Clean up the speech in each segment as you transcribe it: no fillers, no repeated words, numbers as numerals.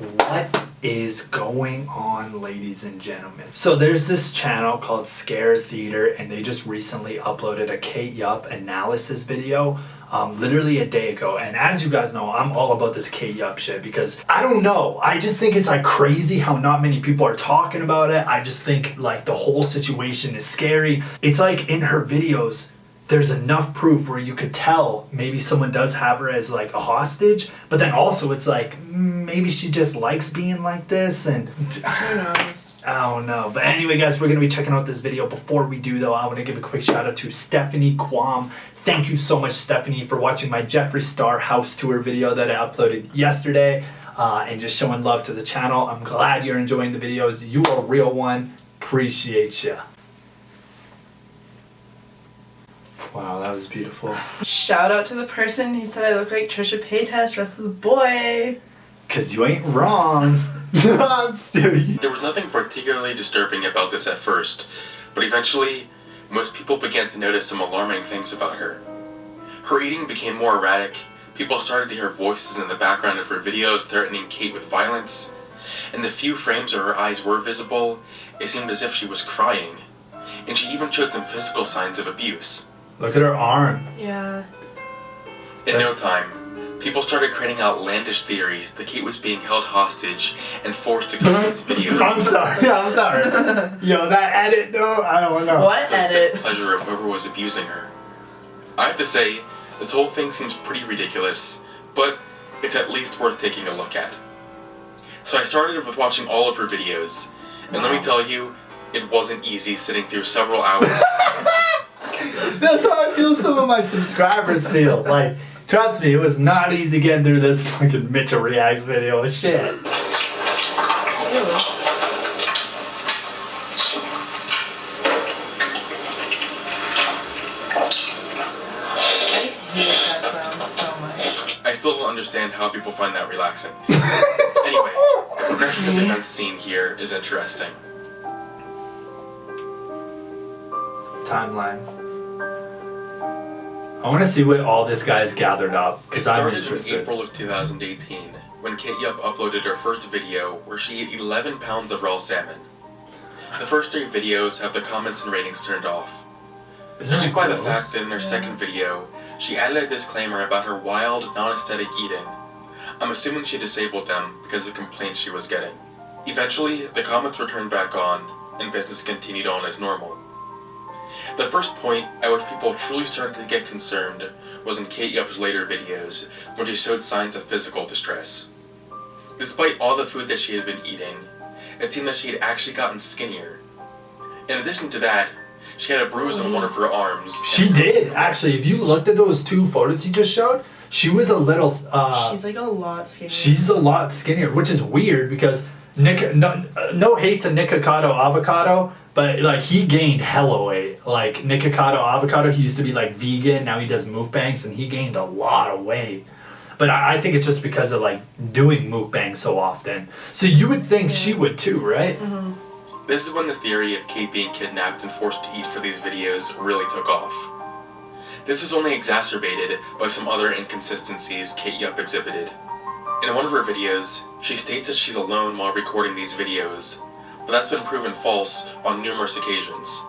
What is going on, ladies and gentlemen? So there's this channel called Scare Theater, and they just recently uploaded a Kate Yup analysis video literally a day ago. And as you guys know, I'm all about this Kate Yup shit because I don't know, I just think it's like crazy how not many people are talking about it. I just think like the whole situation is scary. It's like in her videos there's enough proof where you could tell maybe someone does have her as like a hostage, but then also it's like maybe she just likes being like this, and who knows? I don't know. But anyway, guys, we're gonna be checking out this video. Before we do though, I want to give a quick shout out to Stephanie Quam. Thank you so much, Stephanie, for watching my Jeffree Star house tour video that I uploaded yesterday and just showing love to the channel. I'm glad you're enjoying the videos. You are a real one. Appreciate ya. Wow, that was beautiful. Shout out to the person who said I look like Trisha Paytas dressed as a boy. Cause you ain't wrong. I'm stupid. There was nothing particularly disturbing about this at first, but eventually, most people began to notice some alarming things about her. Her eating became more erratic, people started to hear voices in the background of her videos threatening Kate with violence, and the few frames where her eyes were visible, it seemed as if she was crying, and she even showed some physical signs of abuse. Look at her arm. Yeah. In no time, people started creating outlandish theories that Kate was being held hostage and forced to come to these videos. I'm sorry. Yo, that edit though, I don't know. What For the edit? sick pleasure of whoever was abusing her. I have to say, this whole thing seems pretty ridiculous, but it's at least worth taking a look at. So I started with watching all of her videos, and let me tell you, it wasn't easy sitting through several hours. That's how I feel some of my subscribers feel. Like, trust me, it was not easy getting through this fucking Mitchell Reacts video. Shit. Ew. I hate that sound so much. I still don't understand how people find that relaxing. Anyway, the progression of events seen here is interesting. Timeline. I want to see what all this guy's gathered up, It because I'm started in interested. April of 2018, when Kate Yup uploaded her first video where she ate 11 pounds of raw salmon. The first 3 videos have the comments and ratings turned off. Judging by the fact that in her second video, she added a disclaimer about her wild, non-aesthetic eating. I'm assuming she disabled them because of complaints she was getting. Eventually, the comments were turned back on, and business continued on as normal. The first point at which people truly started to get concerned was in Kate Yup's later videos, when she showed signs of physical distress. Despite all the food that she had been eating, it seemed that she had actually gotten skinnier. In addition to that, she had a bruise on one of her arms. She did, actually. If you looked at those 2 photos he just showed, she was a little... she's like a lot skinnier. She's a lot skinnier, which is weird because no hate to Nikocado Avocado, but like he gained hella weight. Like Nikocado Avocado, he used to be like vegan, now he does mukbangs, and he gained a lot of weight. But I think it's just because of like doing mukbang so often. So you would think she would too, right? Mm-hmm. This is when the theory of Kate being kidnapped and forced to eat for these videos really took off. This is only exacerbated by some other inconsistencies Kate Yup exhibited. In one of her videos, she states that she's alone while recording these videos, but that's been proven false on numerous occasions.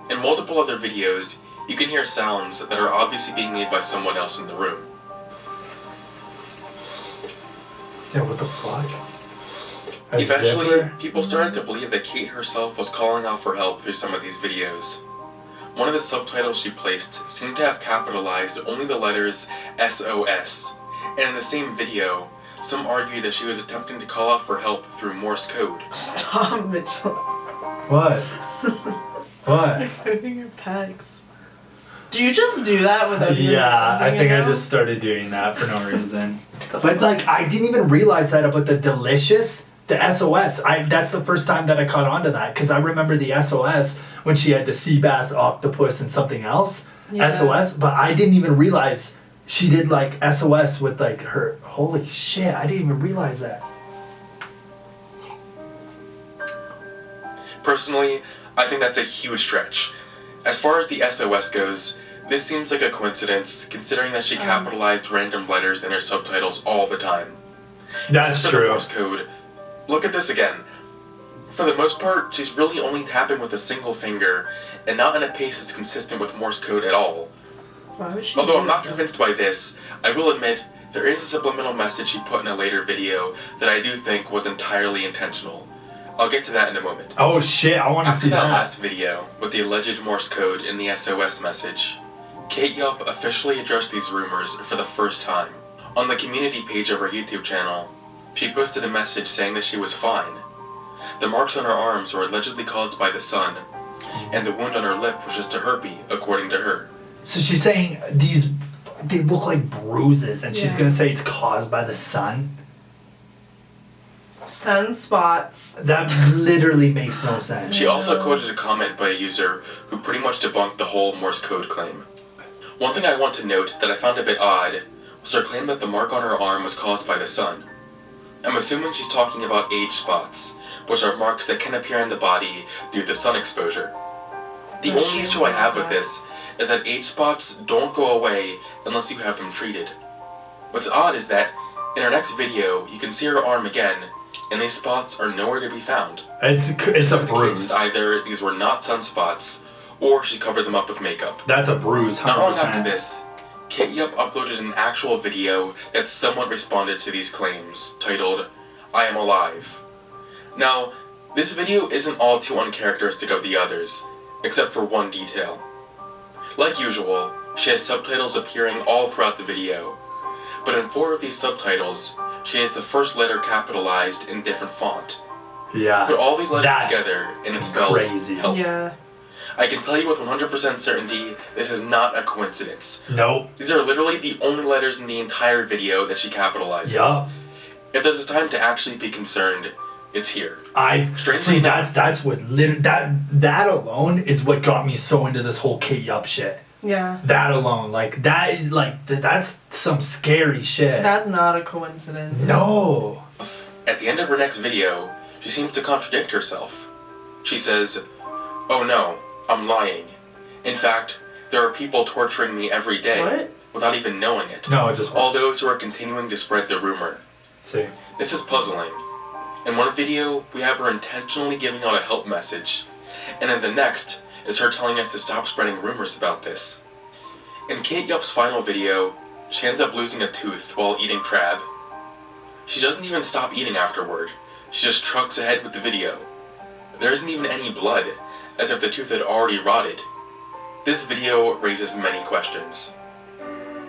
In multiple other videos, you can hear sounds that are obviously being made by someone else in the room. Yeah, what the fuck? Eventually, people started to believe that Kate herself was calling out for help through some of these videos. One of the subtitles she placed seemed to have capitalized only the letters SOS, and in the same video, some argued that she was attempting to call out for help through Morse code. Stop, Mitchell. What? What? Moving your pecs. Do you just do that without even Yeah, I realizing think it I now? just started doing that for no reason. But like, I didn't even realize that about the delicious, the SOS. That's the first time that I caught on to that, because I remember the SOS when she had the sea bass, octopus, and something else. Yeah. SOS, but I didn't even realize she did like SOS with like her. Holy shit! I didn't even realize that. Personally, I think that's a huge stretch. As far as the SOS goes, this seems like a coincidence, considering that she capitalized random letters in her subtitles all the time. That's As for the true. Morse code, Look at this again. For the most part, she's really only tapping with a single finger, and not in a pace that's consistent with Morse code at all. Why would she Although do I'm not that? convinced by this, I will admit there is a subliminal message she put in a later video that I do think was entirely intentional. I'll get to that in a moment. Oh shit, I want to After see that that. last video, with the alleged Morse code in the SOS message, Kate Yup officially addressed these rumors for the first time. On the community page of her YouTube channel, she posted a message saying that she was fine. The marks on her arms were allegedly caused by the sun, and the wound on her lip was just a herpes, according to her. So she's saying they look like bruises, and she's Yeah. gonna say it's caused by the sun? Sunspots. That literally makes no sense. She also quoted a comment by a user who pretty much debunked the whole Morse code claim. One thing I want to note that I found a bit odd was her claim that the mark on her arm was caused by the sun. I'm assuming she's talking about age spots, which are marks that can appear in the body due to sun exposure. The That only shit issue was I have not with bad. this is that age spots don't go away unless you have them treated. What's odd is that in her next video, you can see her arm again, and these spots are nowhere to be found. It's a In the bruise. case, either these were not sunspots, or she covered them up with makeup. That's a bruise, Not long after 100%. this, Kate Yup uploaded an actual video that somewhat responded to these claims, titled, "I Am Alive." Now, this video isn't all too uncharacteristic of the others, except for one detail. Like usual, she has subtitles appearing all throughout the video, but in 4 of these subtitles, she has the first letter capitalized in different font. Yeah. Put all these letters That's together and it spells crazy. help. Yeah. I can tell you with 100% certainty, this is not a coincidence. Nope. These are literally the only letters in the entire video that she capitalizes. Yup. If there's a time to actually be concerned, it's here. See, that's what that alone is what got me so into this whole Kate Yup shit. Yeah. That alone, like that is like that's some scary shit. That's not a coincidence. No. At the end of her next video, she seems to contradict herself. She says, "Oh no, I'm lying. In fact, there are people torturing me every day What? without even knowing it. No, just All those who are continuing to spread the rumor." see. This is puzzling. In one video, we have her intentionally giving out a help message, and in the next is her telling us to stop spreading rumors about this. In Kate Yup's final video, she ends up losing a tooth while eating crab. She doesn't even stop eating afterward. She just trucks ahead with the video. There isn't even any blood, as if the tooth had already rotted. This video raises many questions.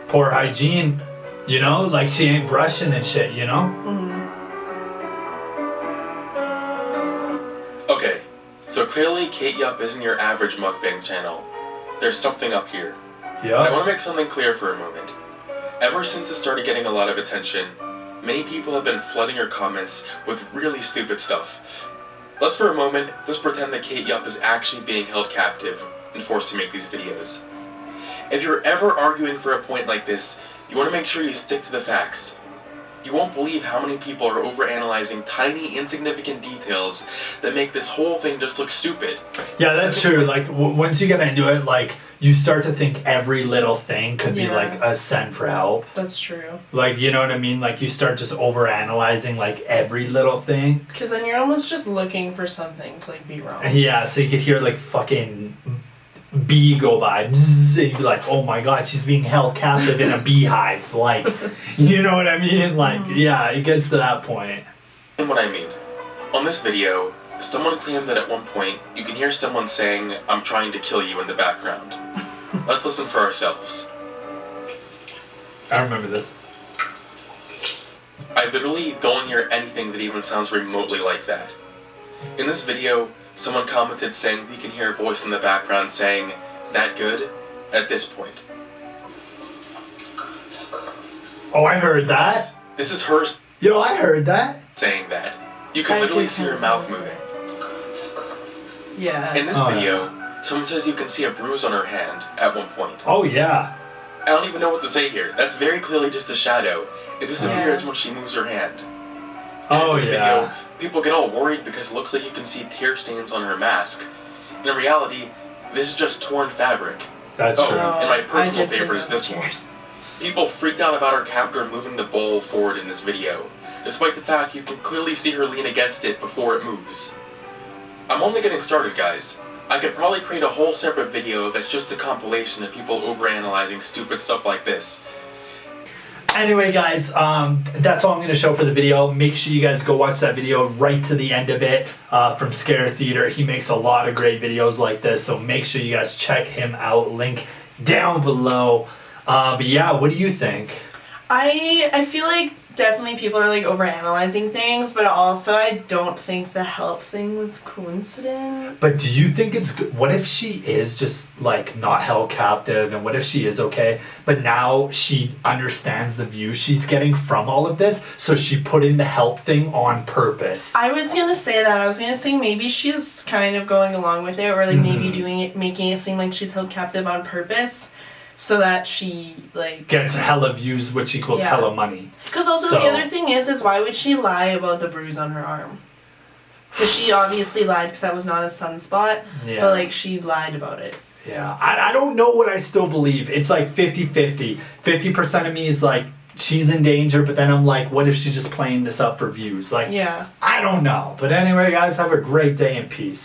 Poor hygiene, you know, like she ain't brushing and shit, you know. Okay, so clearly Kate Yup isn't your average mukbang channel. There's something up here. I Yeah. want to make something clear for a moment. Ever since it started getting a lot of attention, many people have been flooding her comments with really stupid stuff. Let's for a moment just pretend that Kate Yup is actually being held captive and forced to make these videos. If you're ever arguing for a point like this, you want to make sure you stick to the facts. You won't believe how many people are overanalyzing tiny, insignificant details that make this whole thing just look stupid. Yeah, that's true. Like once you get into it, like you start to think every little thing could be Yeah. like a send for help. That's true. Like, you know what I mean? Like you start just over analyzing like every little thing. Because then you're almost just looking for something to like be wrong. Yeah, so you could hear like fucking bee go by, bzzz, and you'd be like, oh my god, she's being held captive in a beehive. Like, you know what I mean? Like, yeah, it gets to that point. And what I mean. On this video, someone claimed that at one point you can hear someone saying, "I'm trying to kill you" in the background. Let's listen for ourselves. I remember this. I literally don't hear anything that even sounds remotely like that. In this video, someone commented saying we can hear a voice in the background saying, "That good?" at this point. Oh, I heard that. This is her Yo, I heard that. saying that. You can I literally did see her hear mouth something. moving. Yeah. In this Oh, yeah. video, someone says you can see a bruise on her hand at one point. Oh, yeah. I don't even know what to say here. That's very clearly just a shadow. It disappears Yeah. when she moves her hand. And Oh, in this yeah. video, people get all worried because it looks like you can see tear stains on her mask. In reality, this is just torn fabric. That's Oh. true. And my I personal did think favorite is those this one. tears. People freaked out about her captor moving the bowl forward in this video. despite the fact you can clearly see her lean against it before it moves. I'm only getting started, guys. I could probably create a whole separate video that's just a compilation of people overanalyzing stupid stuff like this. Anyway, guys, that's all I'm going to show for the video. Make sure you guys go watch that video right to the end of it from Scare Theater. He makes a lot of great videos like this, so make sure you guys check him out. Link down below. But yeah, what do you think? I feel like definitely people are like overanalyzing things, but also I don't think the help thing was coincidence. But do you think it's good? What if she is just like not held captive, and what if she is okay, but now she understands the view she's getting from all of this, so she put in the help thing on purpose? I was gonna say that. I was gonna say maybe she's kind of going along with it, or like maybe doing it, making it seem like she's held captive on purpose, so that she like Gets hella views, which equals hella money. Because also the other thing is why would she lie about the bruise on her arm? Because she obviously lied because that was not a sunspot, but like she lied about it. Yeah, I don't know what I still believe. It's like 50-50. 50% of me is like, she's in danger, but then I'm like, what if she's just playing this up for views? Like, Yeah. I don't know. But anyway, guys, have a great day and peace.